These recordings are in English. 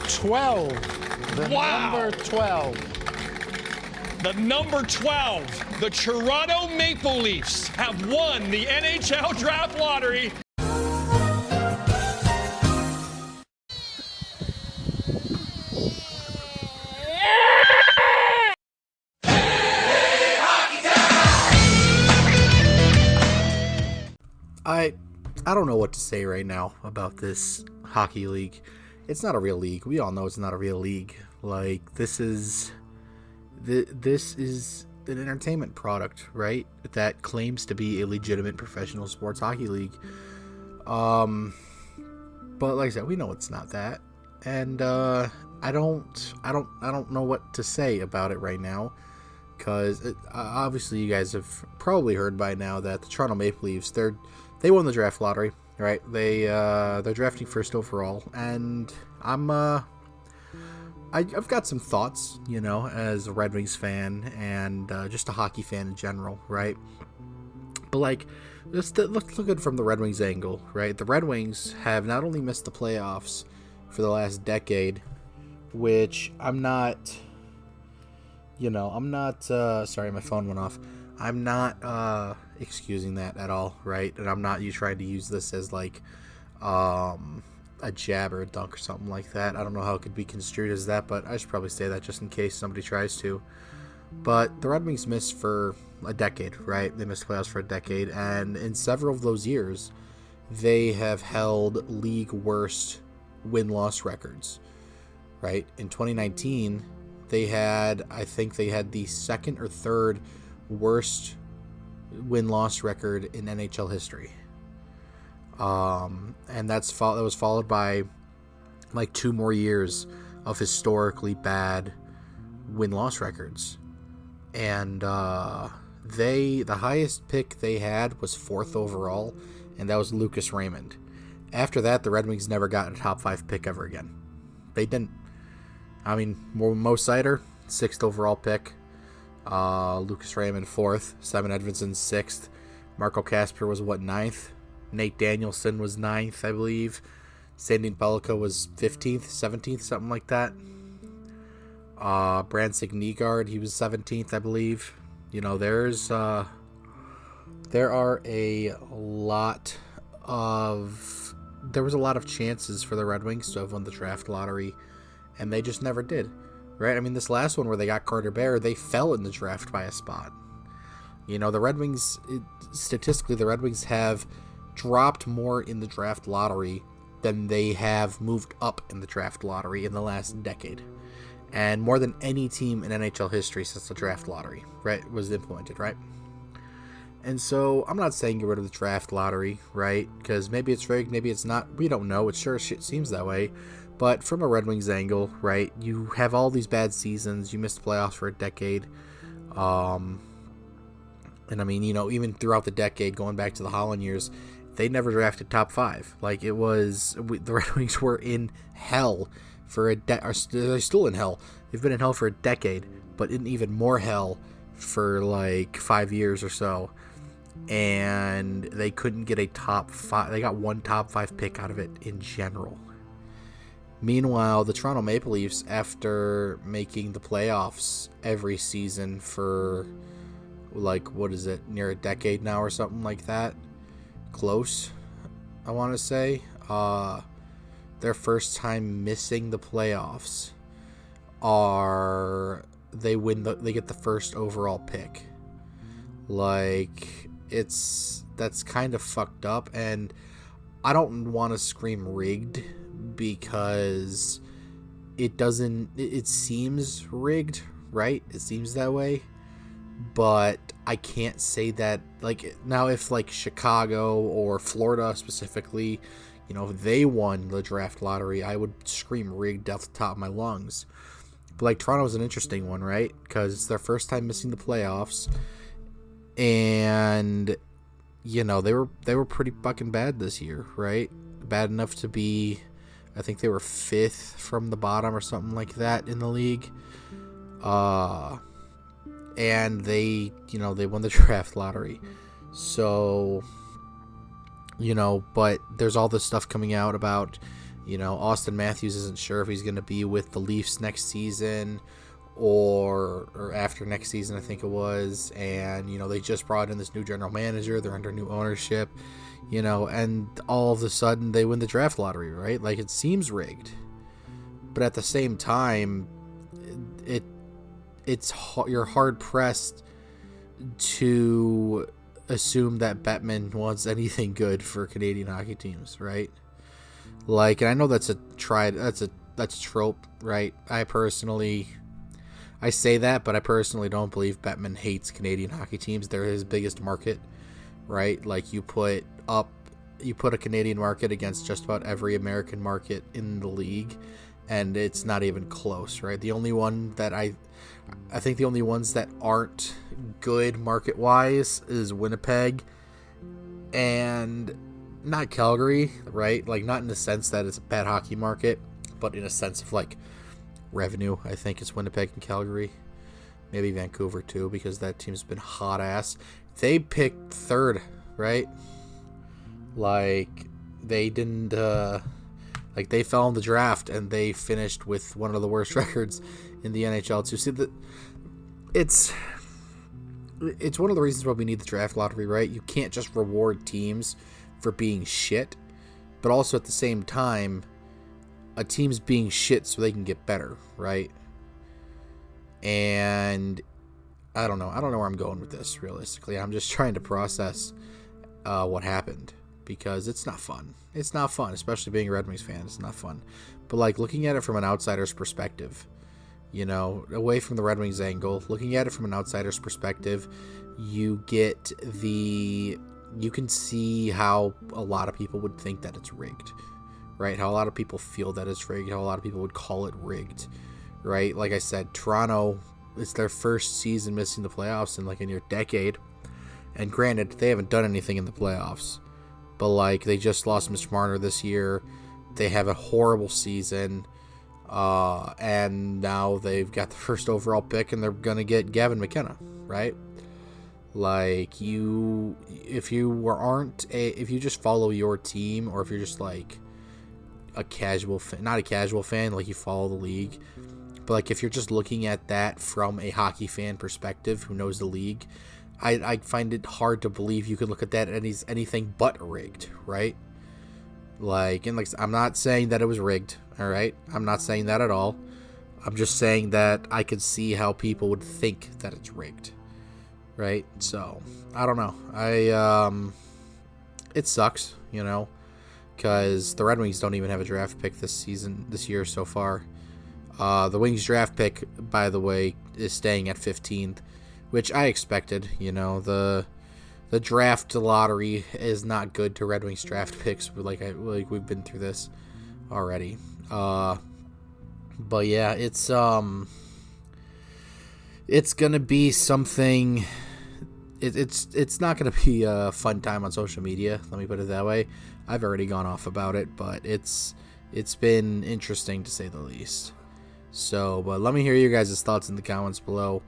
12. Wow. Number 12. The number 12, the Toronto Maple Leafs have won the NHL Draft Lottery. I don't know what to say right now about this hockey league. It's not a real league. We all know it's not a real league. Like, this is an entertainment product, right? That claims to be a legitimate professional sports hockey league. But like I said, we know it's not that. And I don't know what to say about it right now, because obviously you guys have probably heard by now that the Toronto Maple Leafs, they won the draft lottery, right? They're drafting first overall, and I've got some thoughts, as a Red Wings fan and just a hockey fan in general, right? But like, let's look at it from the Red Wings angle, right? The Red Wings have not only missed the playoffs for the last decade, which I'm not, sorry, my phone went off. I'm not excusing that at all, right? And I'm not trying to use this as like a jab or a dunk or something like that. I don't know how it could be construed as that, but I should probably say that just in case somebody tries to. But the Red Wings missed for a decade, right? They missed playoffs for a decade, and in several of those years, they have held league worst win-loss records, right? In 2019, I think they had the second or third worst win-loss record in NHL history. And that was followed by like 2 more years of historically bad win-loss records. And the highest pick they had was 4th overall, and that was Lucas Raymond. After that, the Red Wings never got a top 5 pick ever again. They didn't. I mean, Mo Seider, 6th overall pick. Lucas Raymond 4th, Simon Edvinsson 6th, Marco Kasper was 9th, Nate Danielson was 9th, I believe, Sandin Pellikka was 15th, 17th, something like that. Brandsig Nygaard, he was 17th, I believe. There was a lot of chances for the Red Wings to have won the draft lottery, and they just never did. Right? I mean, this last one where they got Carter Bear, they fell in the draft by a spot. The Red Wings, statistically, the Red Wings have dropped more in the draft lottery than they have moved up in the draft lottery in the last decade. And more than any team in NHL history since the draft lottery, right, was implemented, right? And so, I'm not saying get rid of the draft lottery, right? Because maybe it's rigged, maybe it's not. We don't know. It sure seems that way. But from a Red Wings angle, right, you have all these bad seasons. You missed the playoffs for a decade. And I mean, even throughout the decade, going back to the Holland years, they never drafted top 5. Like, the Red Wings were in hell for they're still in hell. They've been in hell for a decade, but in even more hell for like 5 years or so. And they couldn't get a top 5. They got one top 5 pick out of it in general. Meanwhile, the Toronto Maple Leafs, after making the playoffs every season for, like, near a decade now or something like that? Close, I want to say. Their first time missing the playoffs they get the first overall pick. Like, that's kind of fucked up, and I don't want to scream rigged, because it seems rigged, right? It seems that way, but I can't say that. Like, now if like Chicago or Florida specifically, they won the draft lottery, I would scream rigged off the top of my lungs. But like, Toronto's an interesting one, right? Because it's their first time missing the playoffs, and they were pretty fucking bad this year, right? Bad enough to be, I think they were 5th from the bottom or something like that in the league. And they won the draft lottery. So, but there's all this stuff coming out about, You know, Austin Matthews isn't sure if he's going to be with the Leafs next season or after next season, I think it was. And, you know, they just brought in this new general manager. They're under new ownership, you know, and all of a sudden they win the draft lottery, right? Like, it seems rigged. But at the same time, you're hard pressed to assume that Bettman wants anything good for Canadian hockey teams, right? Like, and I know that's a trope, right? I say that, but I personally don't believe Bettman hates Canadian hockey teams. They're his biggest market, right? Like, you put a Canadian market against just about every American market in the league, and it's not even close, right? The only one that I think the only ones that aren't good market-wise is Winnipeg and not Calgary, right? Like, not in the sense that it's a bad hockey market, but in a sense of, like, revenue. I think it's Winnipeg and Calgary. Maybe Vancouver, too, because that team's been hot-ass. They picked third, right? Like, they didn't... Like, they fell in the draft, and they finished with one of the worst records in the NHL, too. See, it's one of the reasons why we need the draft lottery, right? You can't just reward teams for being shit, but also at the same time, a team's being shit so they can get better, right? And I don't know where I'm going with this, realistically. I'm just trying to process what happened. Because it's not fun. It's not fun, especially being a Red Wings fan. It's not fun. But, like, looking at it from an outsider's perspective, you know, away from the Red Wings angle, looking at it from an outsider's perspective, you can see how a lot of people would think that it's rigged, right? How a lot of people feel that it's rigged, how a lot of people would call it rigged, right? Like I said, Toronto, it's their first season missing the playoffs in, like, a near decade. And granted, they haven't done anything in the playoffs. But, like, they just lost Mitch Marner this year. They have a horrible season. And now they've got the first overall pick, and they're going to get Gavin McKenna, right? Like, if you just follow your team, or if you're just, like, a casual fan, not a casual fan, like, you follow the league. But, like, if you're just looking at that from a hockey fan perspective who knows the league, I find it hard to believe you could look at that as anything but rigged, right? Like, and like, I'm not saying that it was rigged, all right? I'm not saying that at all. I'm just saying that I could see how people would think that it's rigged, right? So, I don't know. It sucks, you know, because the Red Wings don't even have a draft pick this year so far. The Wings draft pick, by the way, is staying at 15th. Which I expected, you know, the draft lottery is not good to Red Wings draft picks. Like we've been through this already. But yeah, it's gonna be something. It's not gonna be a fun time on social media. Let me put it that way. I've already gone off about it, but it's been interesting to say the least. So, but let me hear your guys' thoughts in the comments below.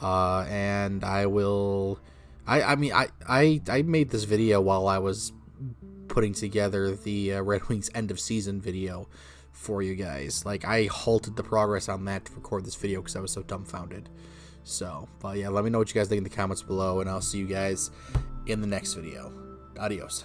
And I will, I made this video while I was putting together the Red Wings end of season video for you guys. Like, I halted the progress on that to record this video because I was so dumbfounded. So, but yeah, let me know what you guys think in the comments below, and I'll see you guys in the next video. Adios.